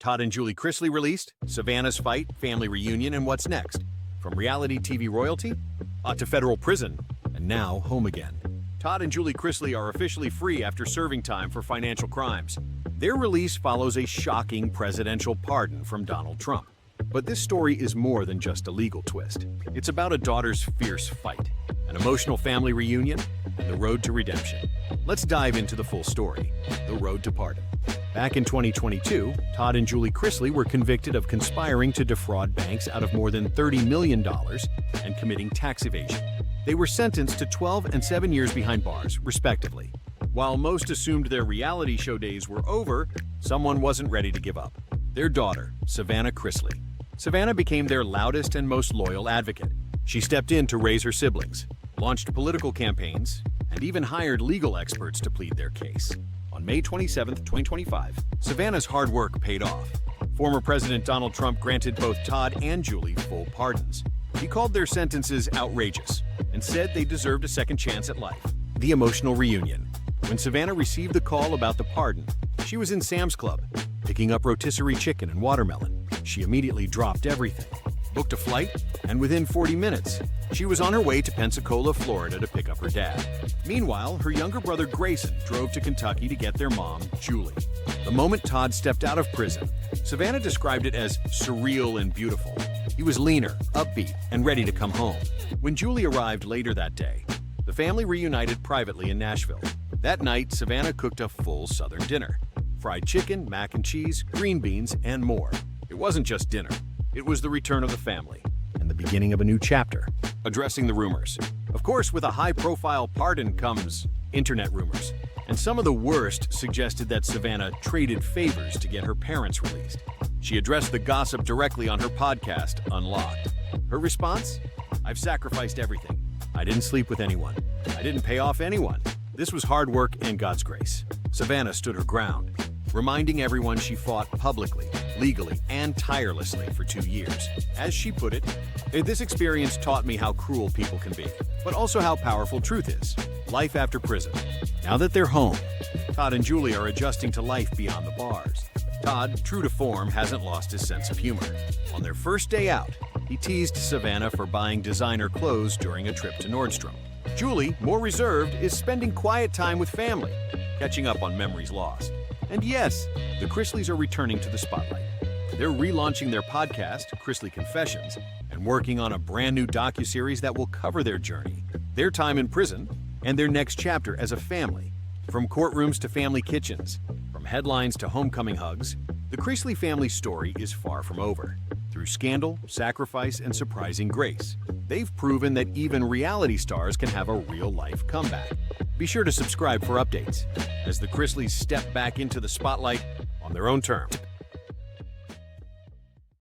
Todd and Julie Chrisley released, Savannah's fight, family reunion, and what's next? From reality TV royalty to federal prison, and now home again. Todd and Julie Chrisley are officially free after serving time for financial crimes. Their release follows a shocking presidential pardon from Donald Trump. But this story is more than just a legal twist. It's about a daughter's fierce fight, an emotional family reunion, and the road to redemption. Let's dive into the full story, the road to pardon. Back in 2022, Todd and Julie Chrisley were convicted of conspiring to defraud banks out of more than $30 million and committing tax evasion. They were sentenced to 12 and 7 years behind bars, respectively. While most assumed their reality show days were over, someone wasn't ready to give up. Their daughter, Savannah Chrisley. Savannah became their loudest and most loyal advocate. She stepped in to raise her siblings, launched political campaigns, and even hired legal experts to plead their case. On May 27, 2025, Savannah's hard work paid off. Former President Donald Trump granted both Todd and Julie full pardons. He called their sentences outrageous and said they deserved a second chance at life. The emotional reunion. When Savannah received the call about the pardon, she was in Sam's Club, picking up rotisserie chicken and watermelon. She immediately dropped everything, booked a flight, and within 40 minutes, she was on her way to Pensacola, Florida to pick up her dad. Meanwhile, her younger brother Grayson drove to Kentucky to get their mom, Julie. The moment Todd stepped out of prison, Savannah described it as surreal and beautiful. He was leaner, upbeat, and ready to come home. When Julie arrived later that day, the family reunited privately in Nashville. That night, Savannah cooked a full Southern dinner. Fried chicken, mac and cheese, green beans, and more. It wasn't just dinner. It was the return of the family and the beginning of a new chapter. Addressing the rumors. Of course, with a high-profile pardon comes internet rumors. And some of the worst suggested that Savannah traded favors to get her parents released. She addressed the gossip directly on her podcast, Unlocked. Her response? "I've sacrificed everything. I didn't sleep with anyone. I didn't pay off anyone. This was hard work and God's grace." Savannah stood her ground, reminding everyone she fought publicly, legally, and tirelessly for 2 years. As she put it, "This experience taught me how cruel people can be, but also how powerful truth is. Life after prison." Now that they're home, Todd and Julie are adjusting to life beyond the bars. Todd, true to form, hasn't lost his sense of humor. On their first day out, he teased Savannah for buying designer clothes during a trip to Nordstrom. Julie, more reserved, is spending quiet time with family, catching up on memories lost. And yes, the Chrisleys are returning to the spotlight. They're relaunching their podcast, Chrisley Confessions, and working on a brand new docuseries that will cover their journey, their time in prison, and their next chapter as a family. From courtrooms to family kitchens, from headlines to homecoming hugs, the Chrisley family story is far from over. Through scandal, sacrifice, and surprising grace, they've proven that even reality stars can have a real-life comeback. Be sure to subscribe for updates as the Chrisleys step back into the spotlight on their own terms.